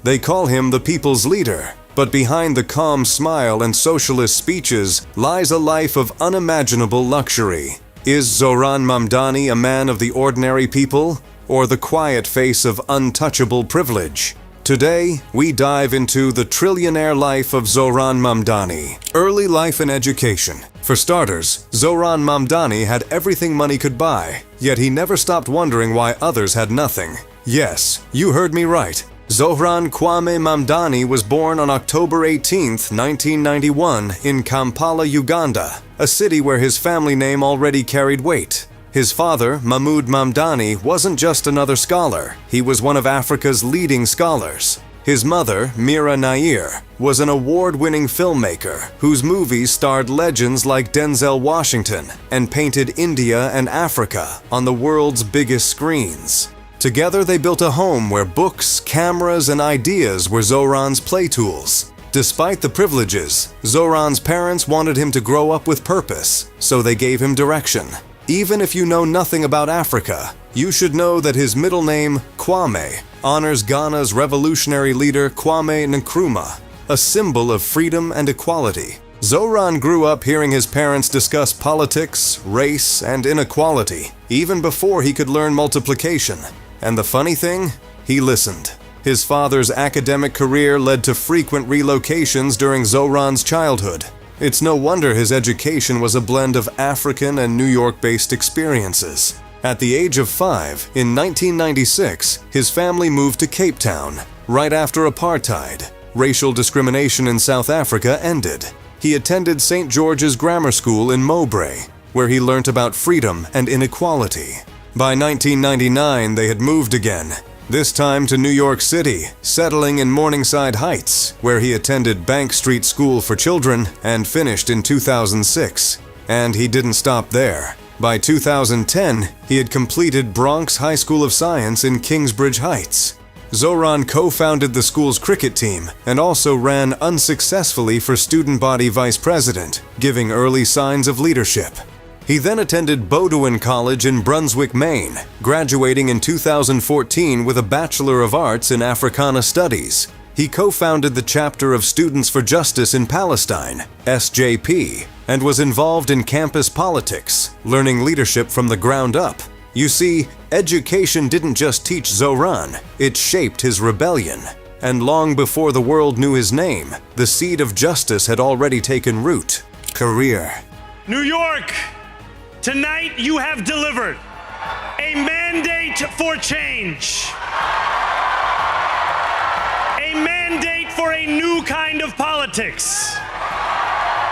They call him the people's leader. But behind the calm smile and socialist speeches lies a life of unimaginable luxury. Is Zohran Mamdani a man of the ordinary people, or the quiet face of untouchable privilege? Today, we dive into the trillionaire life of Zohran Mamdani. Early life and education. For starters, Zohran Mamdani had everything money could buy, yet he never stopped wondering why others had nothing. Yes, you heard me right. Zohran Kwame Mamdani was born on October 18, 1991, in Kampala, Uganda, a city where his family name already carried weight. His father, Mahmoud Mamdani, wasn't just another scholar, he was one of Africa's leading scholars. His mother, Mira Nair, was an award-winning filmmaker whose movies starred legends like Denzel Washington and painted India and Africa on the world's biggest screens. Together they built a home where books, cameras, and ideas were Zohran's play tools. Despite the privileges, Zohran's parents wanted him to grow up with purpose, so they gave him direction. Even if you know nothing about Africa, you should know that his middle name, Kwame, honors Ghana's revolutionary leader Kwame Nkrumah, a symbol of freedom and equality. Zohran grew up hearing his parents discuss politics, race, and inequality, even before he could learn multiplication. And the funny thing? He listened. His father's academic career led to frequent relocations during Zohran's childhood. It's no wonder his education was a blend of African and New York-based experiences. At the age of 5, in 1996, his family moved to Cape Town. Right after apartheid, racial discrimination in South Africa ended. He attended St. George's Grammar School in Mowbray, where he learnt about freedom and inequality. By 1999, they had moved again, this time to New York City, settling in Morningside Heights, where he attended Bank Street School for Children and finished in 2006. And he didn't stop there. By 2010, he had completed Bronx High School of Science in Kingsbridge Heights. Zohran co-founded the school's cricket team and also ran unsuccessfully for student body vice president, giving early signs of leadership. He then attended Bowdoin College in Brunswick, Maine, graduating in 2014 with a Bachelor of Arts in Africana Studies. He co-founded the chapter of Students for Justice in Palestine, SJP, and was involved in campus politics, learning leadership from the ground up. You see, education didn't just teach Zohran, it shaped his rebellion. And long before the world knew his name, the seed of justice had already taken root. Career. New York, tonight you have delivered a mandate for change. A mandate for a new kind of politics.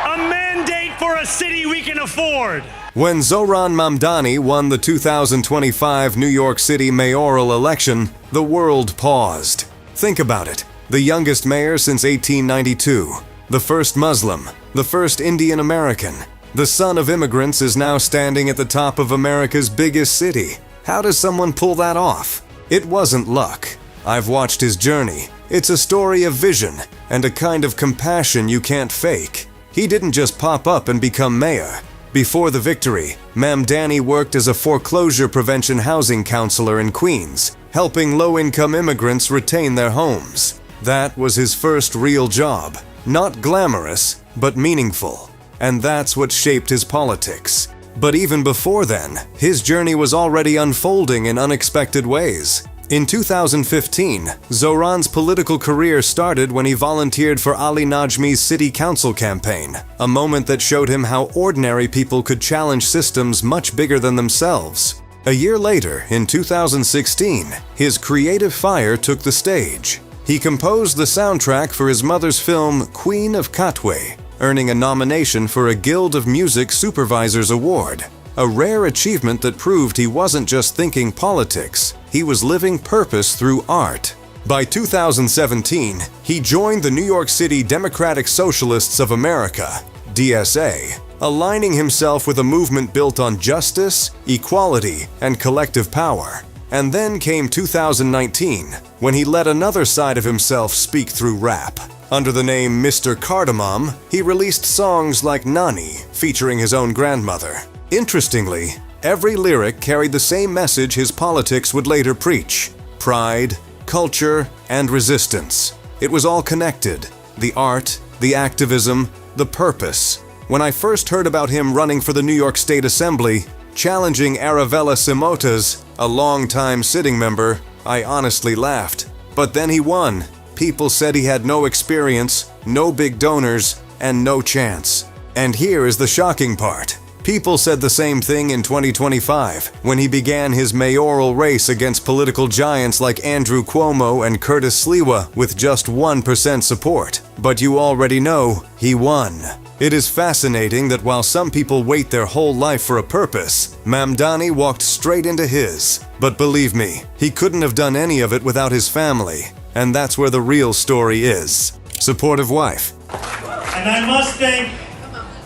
A mandate for a city we can afford. When Zohran Mamdani won the 2025 New York City mayoral election, the world paused. Think about it. The youngest mayor since 1892, the first Muslim, the first Indian American, the son of immigrants is now standing at the top of America's biggest city. How does someone pull that off? It wasn't luck. I've watched his journey. It's a story of vision and a kind of compassion you can't fake. He didn't just pop up and become mayor. Before the victory, Mamdani worked as a foreclosure prevention housing counselor in Queens, helping low-income immigrants retain their homes. That was his first real job. Not glamorous, but meaningful. And that's what shaped his politics. But even before then, his journey was already unfolding in unexpected ways. In 2015, Zohran's political career started when he volunteered for Ali Najmi's city council campaign, a moment that showed him how ordinary people could challenge systems much bigger than themselves. A year later, in 2016, his creative fire took the stage. He composed the soundtrack for his mother's film Queen of Katwe, earning a nomination for a Guild of Music Supervisors Award. A rare achievement that proved he wasn't just thinking politics, he was living purpose through art. By 2017, he joined the New York City Democratic Socialists of America, DSA, aligning himself with a movement built on justice, equality, and collective power. And then came 2019, when he let another side of himself speak through rap. Under the name Mr. Cardamom, he released songs like Nani, featuring his own grandmother. Interestingly, every lyric carried the same message his politics would later preach: pride, culture, and resistance. It was all connected. The art, the activism, the purpose. When I first heard about him running for the New York State Assembly, challenging Aravella Simotas, a longtime sitting member, I honestly laughed. But then he won. People said he had no experience, no big donors, and no chance. And here is the shocking part. People said the same thing in 2025, when he began his mayoral race against political giants like Andrew Cuomo and Curtis Sliwa with just 1% support. But you already know, he won. It is fascinating that while some people wait their whole life for a purpose, Mamdani walked straight into his. But believe me, he couldn't have done any of it without his family. And that's where the real story is. Supportive wife. And I must thank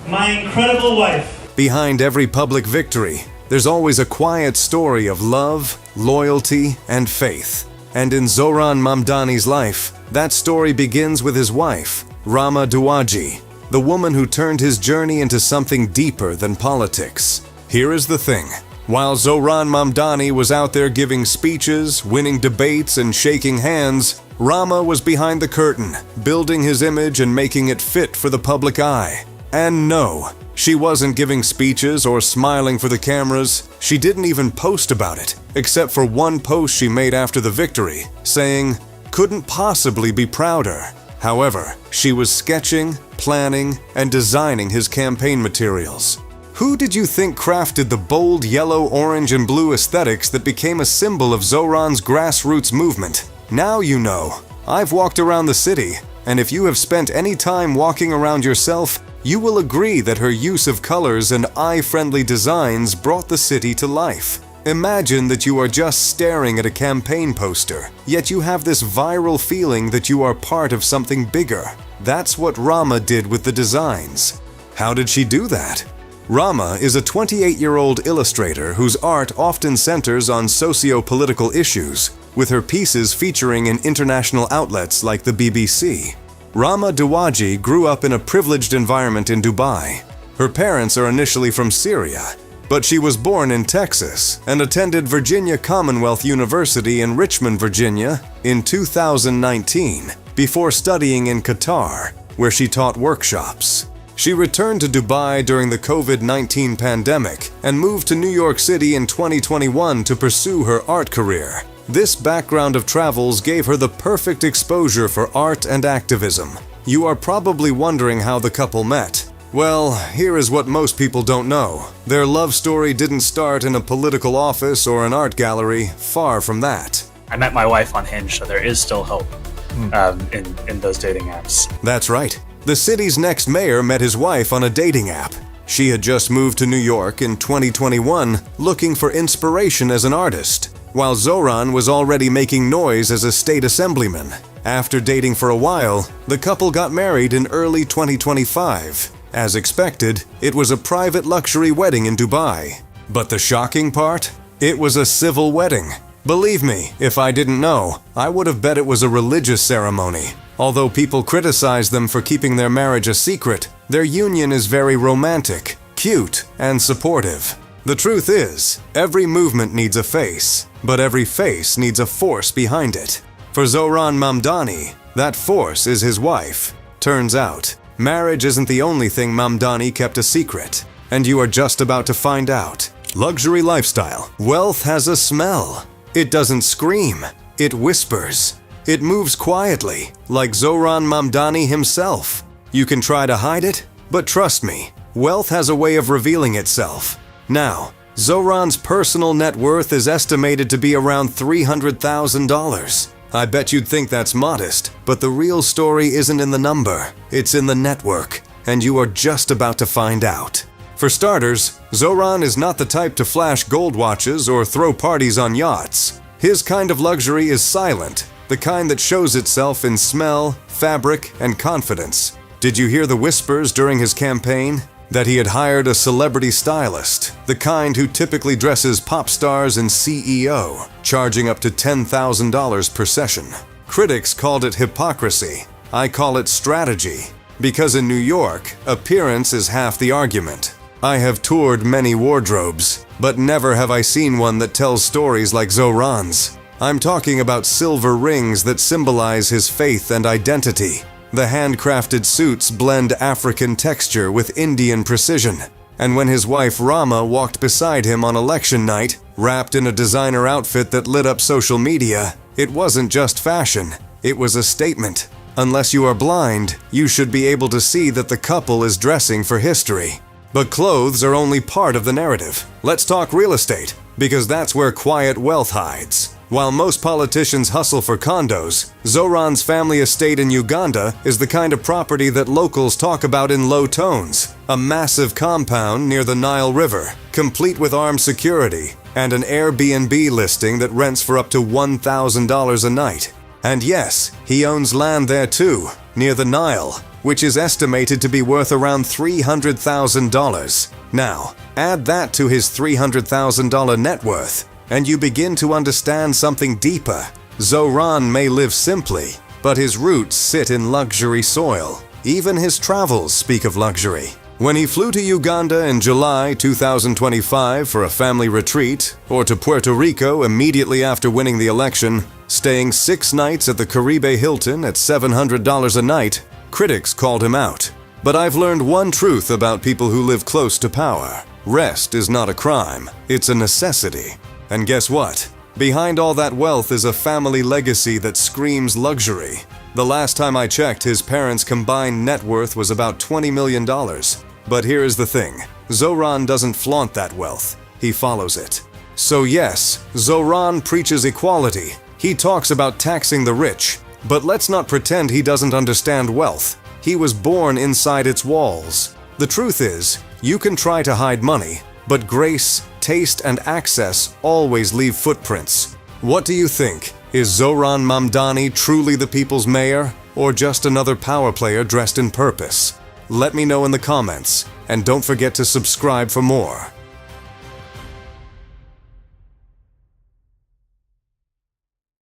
my incredible wife. Behind every public victory, there's always a quiet story of love, loyalty, and faith. And in Zohran Mamdani's life, that story begins with his wife, Rama Douaji, the woman who turned his journey into something deeper than politics. Here is the thing. While Zohran Mamdani was out there giving speeches, winning debates, and shaking hands, Rama was behind the curtain, building his image and making it fit for the public eye. And no, she wasn't giving speeches or smiling for the cameras. She didn't even post about it, except for one post she made after the victory, saying, "Couldn't possibly be prouder." However, she was sketching, planning, and designing his campaign materials. Who did you think crafted the bold yellow, orange, and blue aesthetics that became a symbol of Zohran's grassroots movement? Now you know. I've walked around the city, and if you have spent any time walking around yourself, you will agree that her use of colors and eye-friendly designs brought the city to life. Imagine that you are just staring at a campaign poster, yet you have this viral feeling that you are part of something bigger. That's what Rama did with the designs. How did she do that? Rama is a 28-year-old illustrator whose art often centers on socio-political issues, with her pieces featuring in international outlets like the BBC. Rama Douaji grew up in a privileged environment in Dubai. Her parents are initially from Syria, but she was born in Texas and attended Virginia Commonwealth University in Richmond, Virginia in 2019, before studying in Qatar, where she taught workshops. She returned to Dubai during the COVID-19 pandemic and moved to New York City in 2021 to pursue her art career. This background of travels gave her the perfect exposure for art and activism. You are probably wondering how the couple met. Well, here is what most people don't know. Their love story didn't start in a political office or an art gallery, far from that. I met my wife on Hinge, so there is still hope in those dating apps. That's right. The city's next mayor met his wife on a dating app. She had just moved to New York in 2021, looking for inspiration as an artist, while Zohran was already making noise as a state assemblyman. After dating for a while, the couple got married in early 2025. As expected, it was a private luxury wedding in Dubai. But the shocking part? It was a civil wedding. Believe me, if I didn't know, I would have bet it was a religious ceremony. Although people criticize them for keeping their marriage a secret, their union is very romantic, cute, and supportive. The truth is, every movement needs a face, but every face needs a force behind it. For Zohran Mamdani, that force is his wife. Turns out, marriage isn't the only thing Mamdani kept a secret, and you are just about to find out. Luxury lifestyle. Wealth has a smell. It doesn't scream, it whispers. It moves quietly, like Zohran Mamdani himself. You can try to hide it, but trust me, wealth has a way of revealing itself. Now, Zohran's personal net worth is estimated to be around $300,000. I bet you'd think that's modest, but the real story isn't in the number, it's in the network, and you are just about to find out. For starters, Zohran is not the type to flash gold watches or throw parties on yachts. His kind of luxury is silent, the kind that shows itself in smell, fabric, and confidence. Did you hear the whispers during his campaign? That he had hired a celebrity stylist, the kind who typically dresses pop stars and CEO, charging up to $10,000 per session. Critics called it hypocrisy. I call it strategy. Because in New York, appearance is half the argument. I have toured many wardrobes, but never have I seen one that tells stories like Zohran's. I'm talking about silver rings that symbolize his faith and identity. The handcrafted suits blend African texture with Indian precision. And when his wife Rama walked beside him on election night, wrapped in a designer outfit that lit up social media, it wasn't just fashion, it was a statement. Unless you are blind, you should be able to see that the couple is dressing for history. But clothes are only part of the narrative. Let's talk real estate, because that's where quiet wealth hides. While most politicians hustle for condos, Zohran's family estate in Uganda is the kind of property that locals talk about in low tones. A massive compound near the Nile River, complete with armed security, and an Airbnb listing that rents for up to $1,000 a night. And yes, he owns land there too, near the Nile, which is estimated to be worth around $300,000. Now, add that to his $300,000 net worth, and you begin to understand something deeper. Zohran may live simply, but his roots sit in luxury soil. Even his travels speak of luxury. When he flew to Uganda in July 2025 for a family retreat, or to Puerto Rico immediately after winning the election, staying 6 nights at the Caribe Hilton at $700 a night, critics called him out. But I've learned one truth about people who live close to power. Rest is not a crime, it's a necessity. And guess what? Behind all that wealth is a family legacy that screams luxury. The last time I checked, his parents' combined net worth was about $20 million. But here's the thing, Zohran doesn't flaunt that wealth, he follows it. So yes, Zohran preaches equality. He talks about taxing the rich. But let's not pretend he doesn't understand wealth. He was born inside its walls. The truth is, you can try to hide money, but grace, taste, and access always leave footprints. What do you think? Is Zohran Mamdani truly the people's mayor, or just another power player dressed in purpose? Let me know in the comments, and don't forget to subscribe for more.